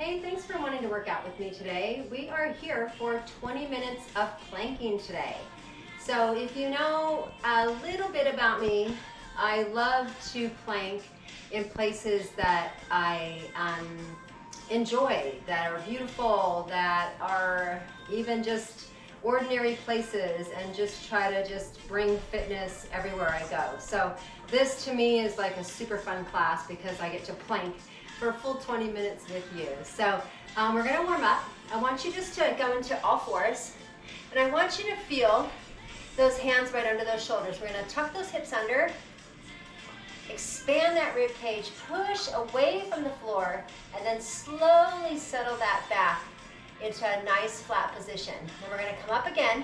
Hey, thanks for wanting to work out with me today. We are here for 20 minutes of planking today. So if you know a little bit about me, I love to plank in places that I enjoy, that are beautiful, that are even just ordinary places, and just try to just bring fitness everywhere I go. So this to me is like a super fun class because I get to plank for a full 20 minutes with you. So we're gonna warm up. I want you just to go into all fours, and I want you to feel those hands right under those shoulders. We're gonna tuck those hips under, expand that rib cage, push away from the floor, and then slowly settle that back into a nice flat position. Then we're gonna come up again,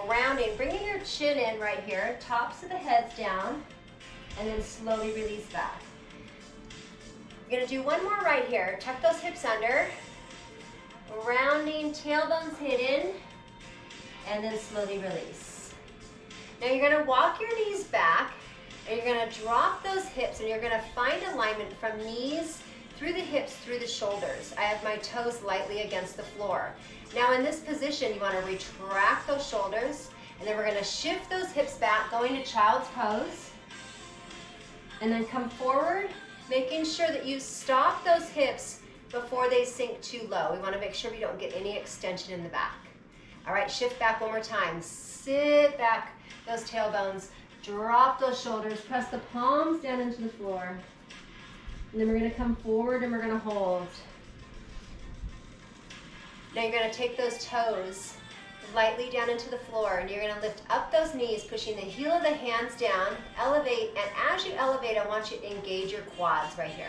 rounding, bringing your chin in right here, tops of the heads down, and then slowly release back. We're gonna do one more right here. Tuck those hips under, rounding, tailbones hidden, and then slowly release. Now you're gonna walk your knees back, and you're gonna drop those hips, and you're gonna find alignment from knees through the hips, through the shoulders. I have my toes lightly against the floor. Now in this position, you wanna retract those shoulders, and then we're gonna shift those hips back, going to child's pose, and then come forward, making sure that you stop those hips before they sink too low. We want to make sure we don't get any extension in the back. All right, shift back one more time. Sit back, those tailbones, drop those shoulders, press the palms down into the floor. And then we're going to come forward and we're going to hold. Now you're going to take those toes lightly down into the floor, and you're going to lift up those knees, pushing the heel of the hands down, elevate, and as you elevate, I want you to engage your quads right here.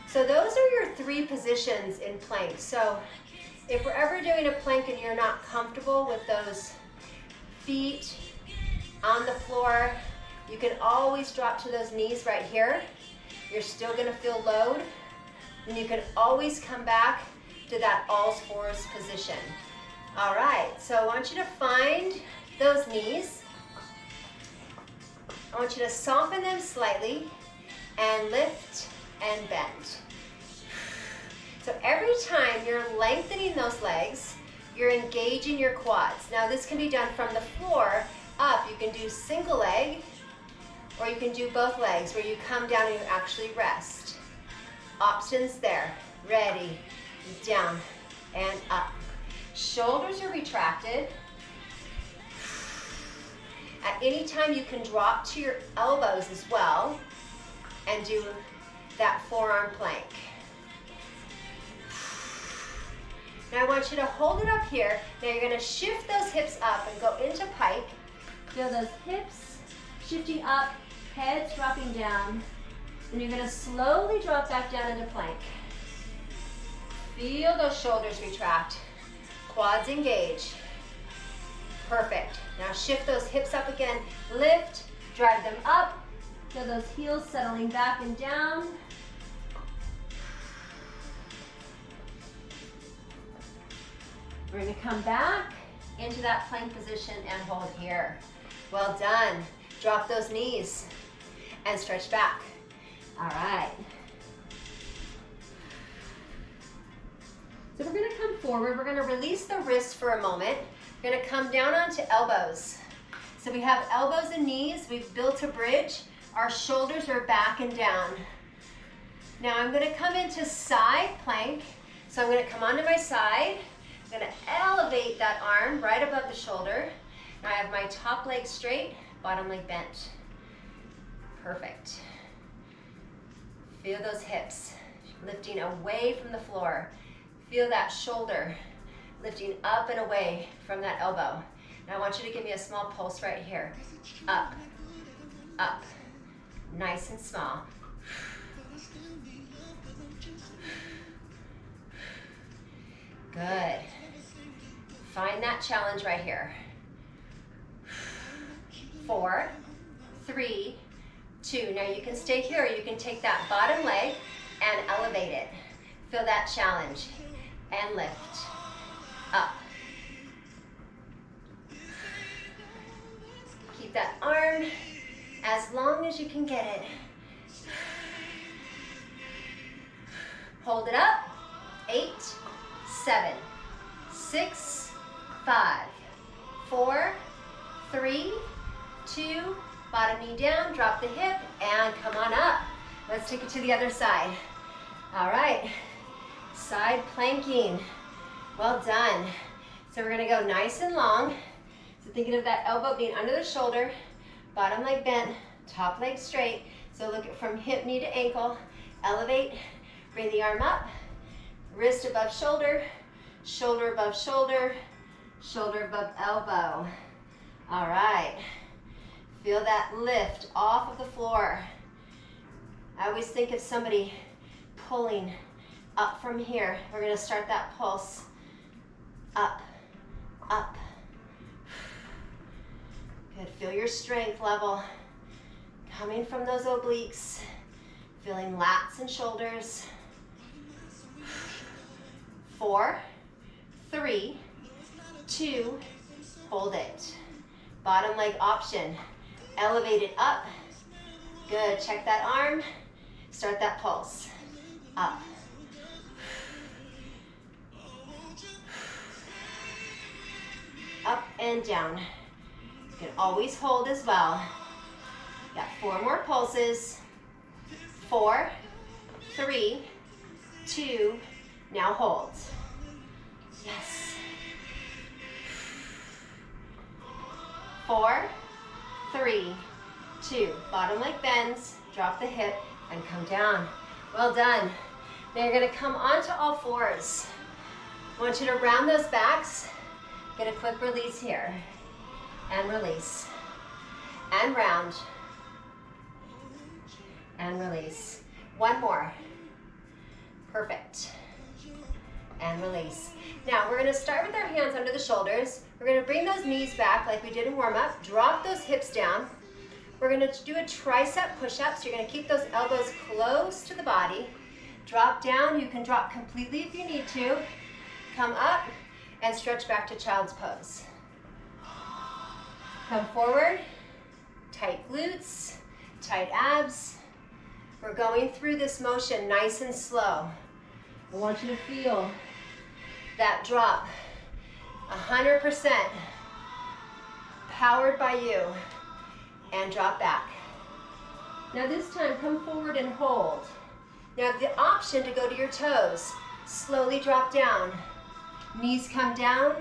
So those are your three positions in plank. So if we're ever doing a plank and you're not comfortable with those feet on the floor, you can always drop to those knees right here. You're still going to feel load, and you can always come back to that all fours position. All right, so I want you to find those knees. I want you to soften them slightly and lift and bend. So every time you're lengthening those legs, you're engaging your quads. Now this can be done from the floor up. You can do single leg, or you can do both legs where you come down and you actually rest. Options there. Ready, down and up. Shoulders are retracted. At any time you can drop to your elbows as well and do that forearm plank. Now I want you to hold it up here. Now you're going to shift those hips up and go into pike. Feel those hips shifting up, heads dropping down. And you're going to slowly drop back down into plank. Feel those shoulders retract. Quads engage. Perfect. Now shift those hips up again. Lift, drive them up. Feel those heels settling back and down. We're going to come back into that plank position and hold here. Well done. Drop those knees and stretch back. All right. So we're going to come forward. We're going to release the wrists for a moment. We're going to come down onto elbows. So we have elbows and knees. We've built a bridge. Our shoulders are back and down. Now I'm going to come into side plank. So I'm going to come onto my side. I'm going to elevate that arm right above the shoulder. Now I have my top leg straight, bottom leg bent. Perfect. Feel those hips lifting away from the floor. Feel that shoulder lifting up and away from that elbow. Now I want you to give me a small pulse right here. Up, up, nice and small. Good. Find that challenge right here. 4, 3, 2. Now you can stay here. You can take that bottom leg and elevate it. Feel that challenge. And lift. Up. Keep that arm as long as you can get it. Hold it up 8, 7, 6, 5, 4, 3, 2, bottom knee down, drop the hip, and come on up. Let's take it to the other side. All right, side planking. Well done. So we're gonna go nice and long. So thinking of that elbow being under the shoulder, bottom leg bent, top leg straight. So look at from hip, knee to ankle, elevate, bring the arm up, wrist above shoulder, shoulder above shoulder, shoulder above elbow. All right, feel that lift off of the floor. I always think of somebody pulling up from here. We're gonna start that pulse. Up, up. Good, feel your strength level coming from those obliques, feeling lats and shoulders. 4, 3, 2, hold it. Bottom leg option, elevate it up. Good, check that arm, start that pulse. Up. Up and down. You can always hold as well. Got 4 more pulses. 4, 3, 2, now hold. Yes. 4, 3, 2. Bottom leg bends, drop the hip, and come down. Well done. Now you're gonna come onto all fours. I want you to round those backs. Get a quick release here. And release. And round. And release. One more. Perfect. And release. Now we're gonna start with our hands under the shoulders. We're gonna bring those knees back like we did in warm up. Drop those hips down. We're gonna do a tricep push-up. So you're gonna keep those elbows close to the body. Drop down. You can drop completely if you need to. Come up and stretch back to child's pose. Come forward, tight glutes, tight abs. We're going through this motion nice and slow. I want you to feel that drop, 100% powered by you, and drop back. Now this time, come forward and hold. Now the option to go to your toes, slowly drop down. Knees come down,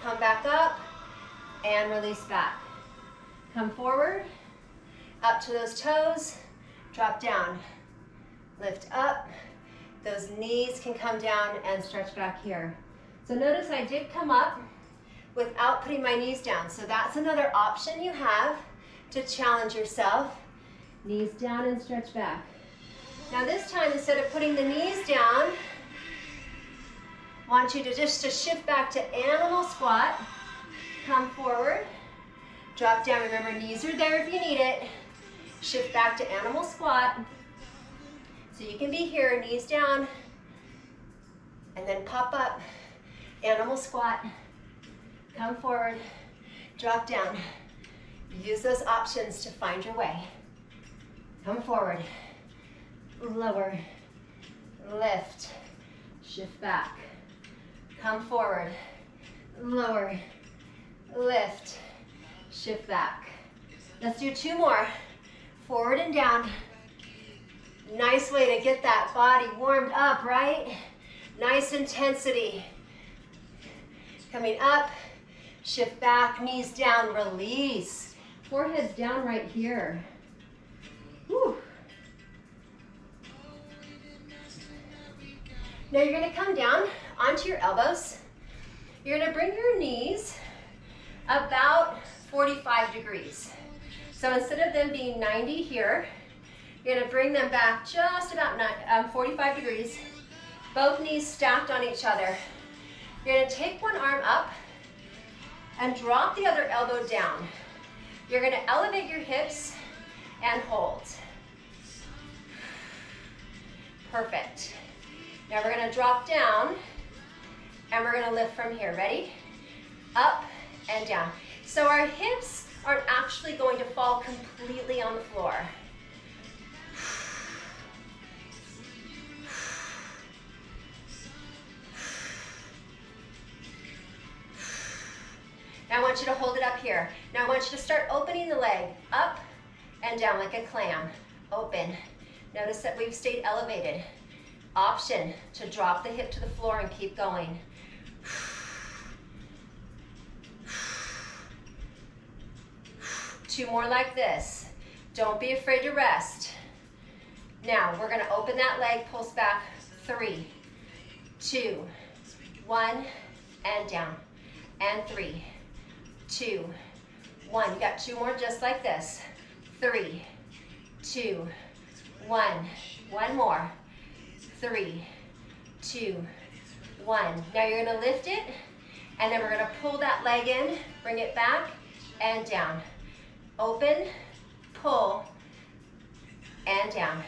come back up, and release back. Come forward, up to those toes, drop down. Lift up, those knees can come down and stretch back here. So notice I did come up without putting my knees down. So that's another option you have to challenge yourself. Knees down and stretch back. Now this time, instead of putting the knees down, I want you to just shift back to animal squat. Come forward, drop down. Remember, knees are there if you need it. Shift back to animal squat. So you can be here, knees down, and then pop up, animal squat. Come forward, drop down. Use those options to find your way. Come forward, lower, lift, shift back. Come forward, lower, lift, shift back. Let's do 2 more. Forward and down. Nice way to get that body warmed up, right? Nice intensity. Coming up, shift back, knees down, release. Forehead's down right here. Whew. Now you're gonna come down onto your elbows. You're gonna bring your knees about 45 degrees. So instead of them being 90 here, you're gonna bring them back just about 45 degrees. Both knees stacked on each other. You're gonna take one arm up and drop the other elbow down. You're gonna elevate your hips and hold. Perfect. Now we're gonna drop down and we're gonna lift from here. Ready? Up and down. So our hips aren't actually going to fall completely on the floor. Now I want you to hold it up here. Now I want you to start opening the leg up and down like a clam. Open. Notice that we've stayed elevated. Option to drop the hip to the floor and keep going. 2 more like this. Don't be afraid to rest. Now we're gonna open that leg, pulse back. 3, 2, 1, and down. And 3, 2, 1. You got 2 more just like this. 3, 2, 1. 1 more. 3, 2, 1. Now you're gonna lift it, and then we're gonna pull that leg in, bring it back, and down. Open, pull, and down.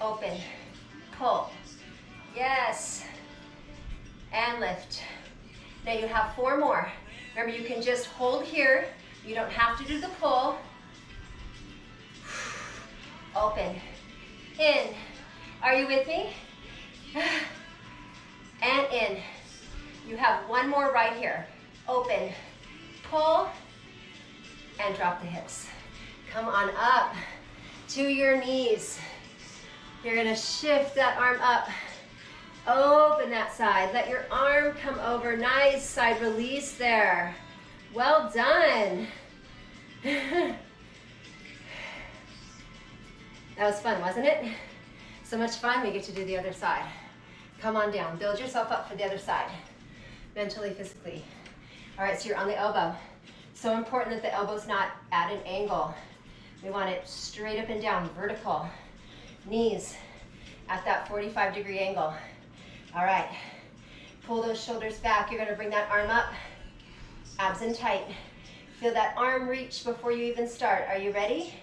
Open, pull. Yes. And lift. Now you have 4 more. Remember, you can just hold here. You don't have to do the pull. Open, in. Are you with me? And in. You have 1 more right here. Open, pull, and drop the hips. Come on up to your knees. You're gonna shift that arm up. Open that side. Let your arm come over. Nice side release there. Well done. That was fun, wasn't it? So much fun, we get to do the other side. Come on down. Build yourself up for the other side. Mentally, physically. All right, so you're on the elbow. So important that the elbow's not at an angle. We want it straight up and down, vertical. Knees at that 45-degree angle. All right, pull those shoulders back. You're gonna bring that arm up, abs in tight. Feel that arm reach before you even start. Are you ready?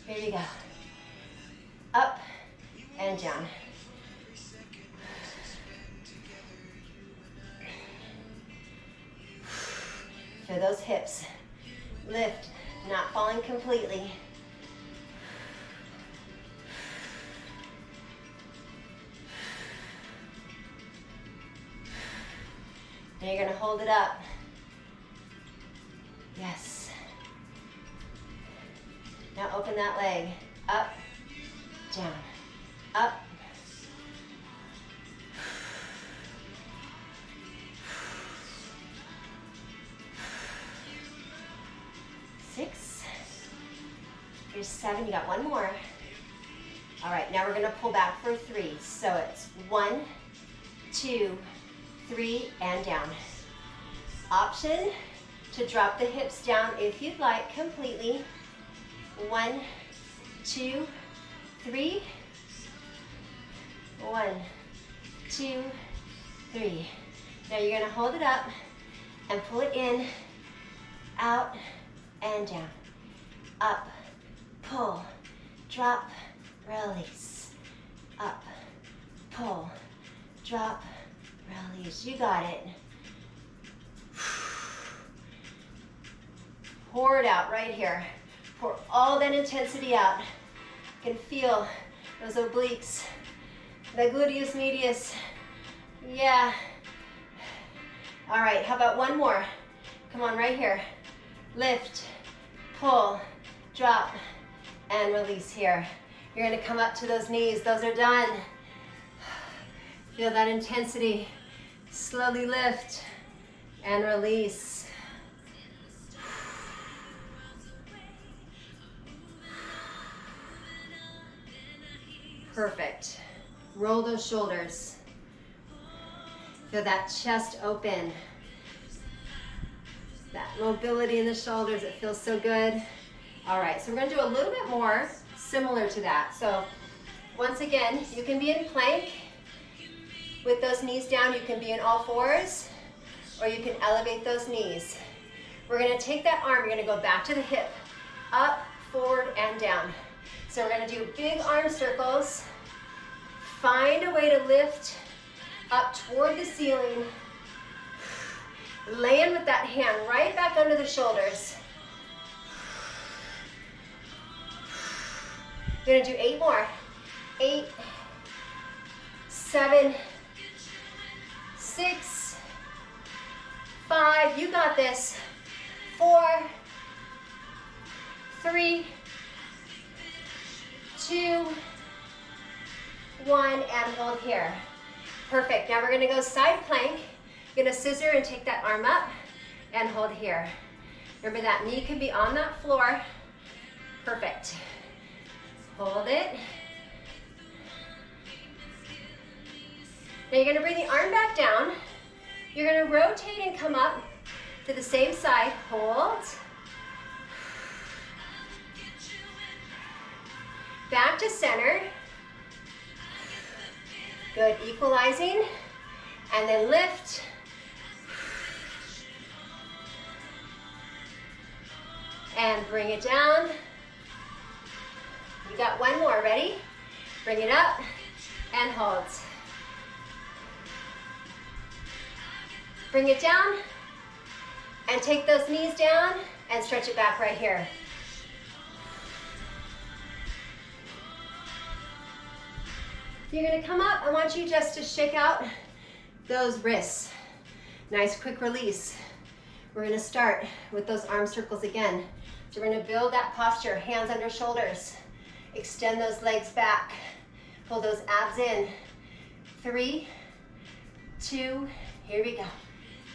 Here you go. Up and down. Feel those hips. Lift, not falling completely. Now you're gonna hold it up. Yes. Now open that leg. Up, down, up. Six. Here's 7, you got 1 more. All right, now we're gonna pull back for 3. So it's 1, 2, 3, and down. Option to drop the hips down if you'd like completely. 1, 2, 3. 1, 2, 3. Now you're gonna hold it up and pull it in, out, and down. Up, pull, drop, release. Up, pull, drop, release. You got it. Pour it out right here. Pour all that intensity out. You can feel those obliques, the gluteus medius. Yeah. All right, how about 1 more? Come on, right here. Lift, pull, drop, and release here. You're gonna come up to those knees. Those are done. Feel that intensity. Slowly lift and release. Perfect. Roll those shoulders. Feel that chest open. That mobility in the shoulders, it feels so good. All right, so we're gonna do a little bit more similar to that. So once again, you can be in plank with those knees down. You can be in all 4s, or you can elevate those knees. We're gonna take that arm, you're gonna go back to the hip, up, forward, and down. So we're gonna do big arm circles. Find a way to lift up toward the ceiling. Land with that hand right back under the shoulders. You're gonna do 8 more. 8, 7, 6, 5, you got this. 4, 3, 2, 1, and hold here. Perfect. Now we're gonna go side plank. You're gonna scissor and take that arm up and hold here. Remember that knee can be on that floor. Perfect. Hold it. Now you're gonna bring the arm back down. You're gonna rotate and come up to the same side. Hold. Back to center. Good, equalizing. And then lift. And bring it down. You got one more, ready? Bring it up and hold. Bring it down and take those knees down and stretch it back right here. You're gonna come up. I want you just to shake out those wrists. Nice quick release. We're gonna start with those arm circles again. So we're gonna build that posture, hands under shoulders. Extend those legs back. Pull those abs in. 3, 2, here we go.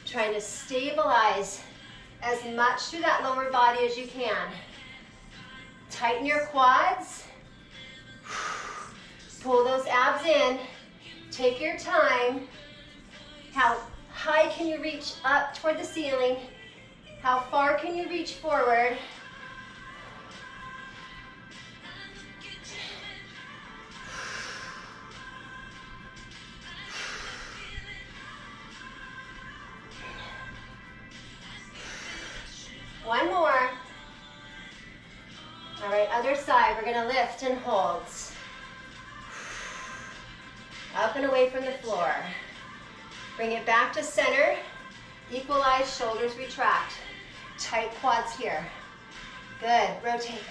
Trying to stabilize as much through that lower body as you can. Tighten your quads. Pull those abs in. Take your time. How high can you reach up toward the ceiling? How far can you reach forward? One more. All right, other side. We're gonna lift and hold. Up and away from the floor. Bring it back to center. Equalize, shoulders retract. Tight quads here. Good, rotate.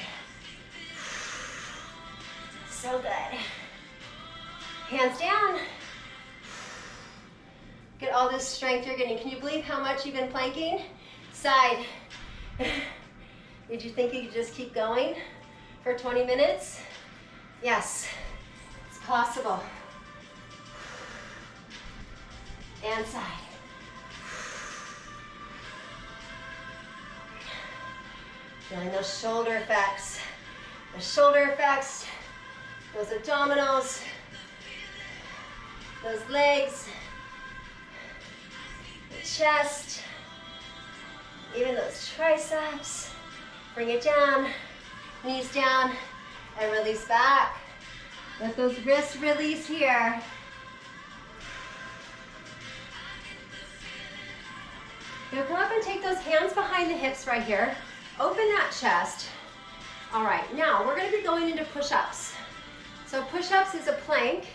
So good. Hands down. Get all this strength you're getting. Can you believe how much you've been planking? Side. Did you think you could just keep going for 20 minutes? Yes, it's possible. And side. Feeling those shoulder effects. The shoulder effects, those abdominals, those legs, the chest, even those triceps. Bring it down, knees down, and release back. Let those wrists release here. Now come up and take those hands behind the hips right here. Open that chest. All right, now we're gonna be going into push-ups. So push-ups is a plank,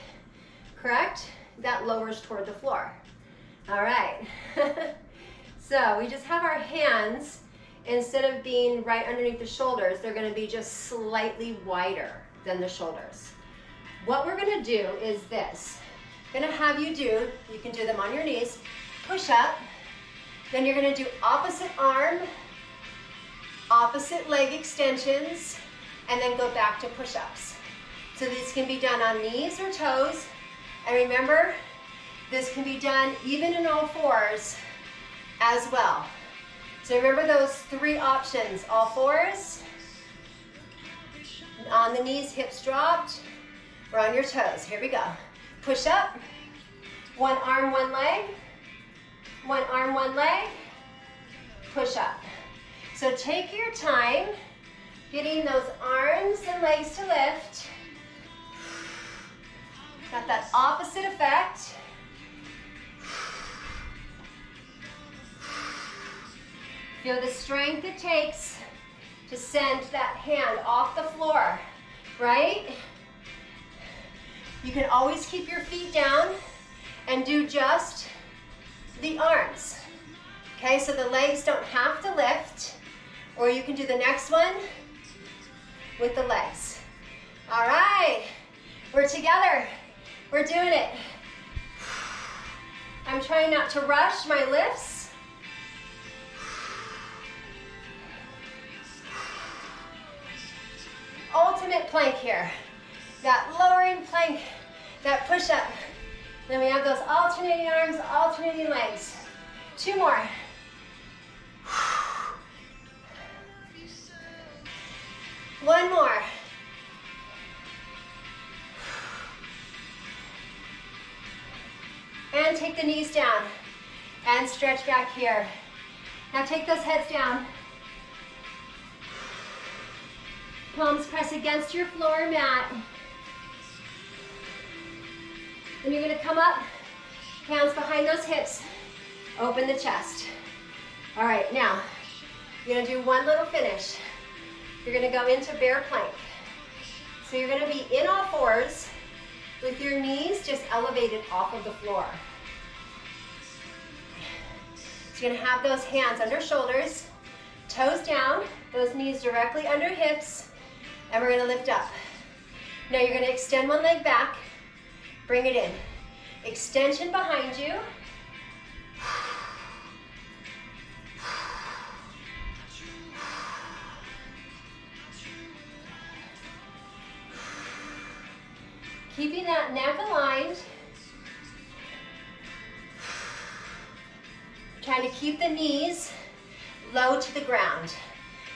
correct? That lowers toward the floor. All right. So we just have our hands, instead of being right underneath the shoulders, they're gonna be just slightly wider than the shoulders. What we're gonna do is this. I'm gonna have you do, you can do them on your knees, push up, then you're gonna do opposite arm, opposite leg extensions, and then go back to push-ups. So these can be done on knees or toes, and remember, this can be done even in all fours as well. So remember those 3 options, all fours, on the knees, hips dropped, or on your toes. Here we go. Push up, one arm, one leg, one arm, one leg, push up. So take your time getting those arms and legs to lift. Got that opposite effect. Feel the strength it takes to send that hand off the floor, right? You can always keep your feet down and do just the arms. Okay, so the legs don't have to lift, or you can do the next one with the legs. All right, we're together. We're doing it. I'm trying not to rush my lifts. plank here. That lowering plank, that push-up. Then we have those alternating arms, alternating legs. 2 more. One more. And take the knees down and stretch back here. Now take those heads down. Palms press against your floor mat. Then you're gonna come up, hands behind those hips, open the chest. All right, now, you're gonna do one little finish. You're gonna go into bear plank. So you're gonna be in all fours with your knees just elevated off of the floor. So you're gonna have those hands under shoulders, toes down, those knees directly under hips, and we're gonna lift up. Now you're gonna extend one leg back, bring it in. Extension behind you. Keeping that neck aligned. Trying to keep the knees low to the ground.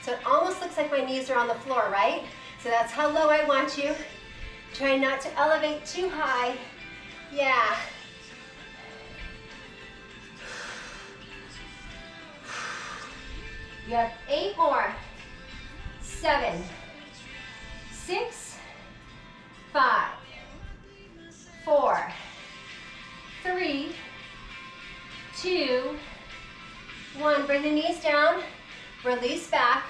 So it almost looks like my knees are on the floor, right? So that's how low I want you. Try not to elevate too high. Yeah. You have 8 more. 7, 6, 5, 4, 3, 2, 1. Bring the knees down, release back.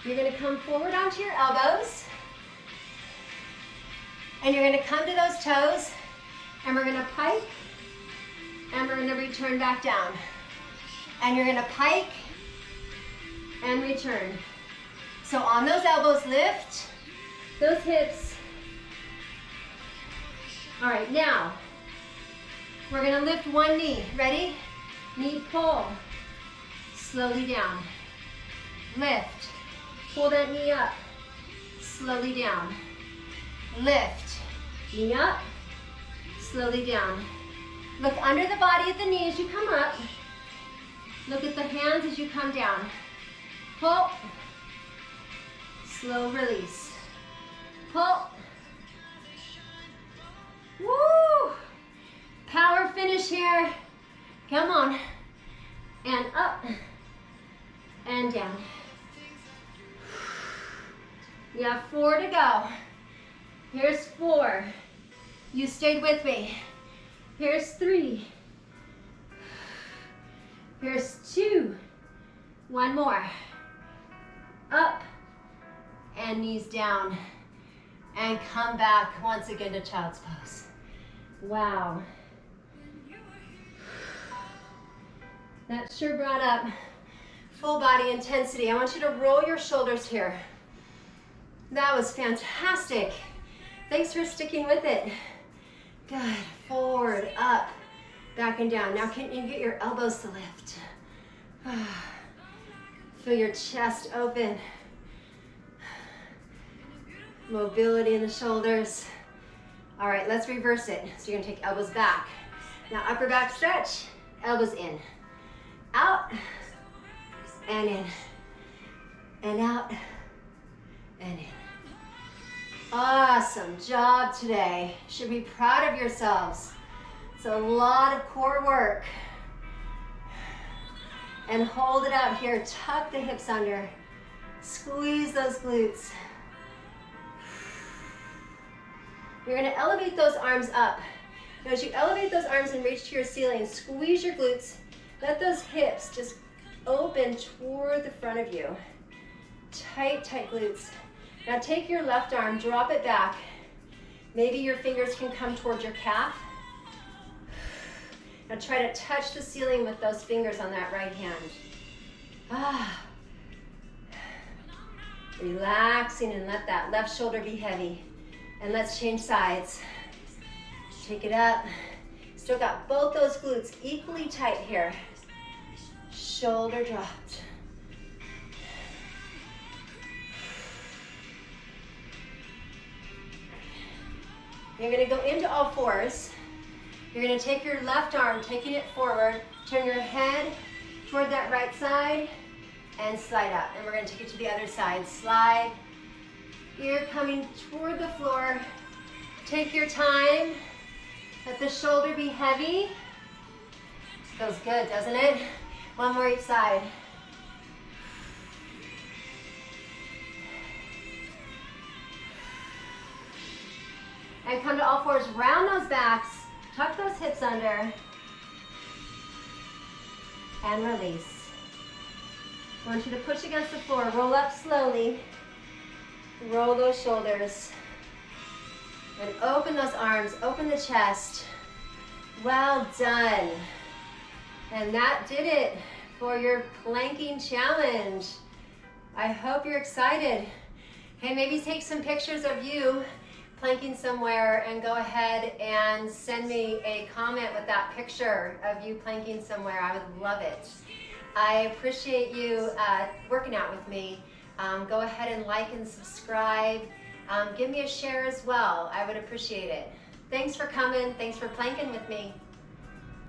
You're gonna come forward onto your elbows, and you're gonna come to those toes, and we're gonna pike, and we're gonna return back down. And you're gonna pike and return. So on those elbows, lift those hips. All right, now, we're gonna lift one knee. Ready? Knee pull. Slowly down. Lift. Pull that knee up. Slowly down. Lift. Knee up. Slowly down. Look under the body of the knee as you come up. Look at the hands as you come down. Pull. Slow release. Pull. Woo! Power finish here. Come on. And up. And down. You have 4 to go. Here's 4. You stayed with me. Here's 3. Here's 2. 1 more. Up. And knees down. And come back once again to child's pose. Wow. That sure brought up full body intensity. I want you to roll your shoulders here. That was fantastic. Thanks for sticking with it. Good. Forward, up, back and down. Now can you get your elbows to lift? Feel your chest open. Mobility in the shoulders. All right, let's reverse it. So you're gonna take elbows back. Now upper back stretch, elbows in. Out, and in. And out, and in. Awesome job today. Should be proud of yourselves. It's a lot of core work. And hold it out here. Tuck the hips under. Squeeze those glutes. You're gonna elevate those arms up. Now as you elevate those arms and reach to your ceiling, squeeze your glutes. Let those hips just open toward the front of you. Tight, tight glutes. Now take your left arm, drop it back. Maybe your fingers can come towards your calf. Now try to touch the ceiling with those fingers on that right hand. Relaxing, and let that left shoulder be heavy. And let's change sides. Take it up. Still got both those glutes equally tight here. Shoulder dropped. You're gonna go into all fours. You're gonna take your left arm, taking it forward, turn your head toward that right side, and slide up. And we're gonna take it to the other side. Slide. You're coming toward the floor. Take your time. Let the shoulder be heavy. Feels good, doesn't it? One more each side. And come to all fours, round those backs, tuck those hips under, and release. I want you to push against the floor, roll up slowly, roll those shoulders, and open those arms, open the chest. Well done. And that did it for your planking challenge. I hope you're excited. Hey, maybe take some pictures of you planking somewhere and go ahead and send me a comment with that picture of you planking somewhere. I would love it. I appreciate you working out with me. Go ahead and like and subscribe. Give me a share as well. I would appreciate it. Thanks for coming. Thanks for planking with me.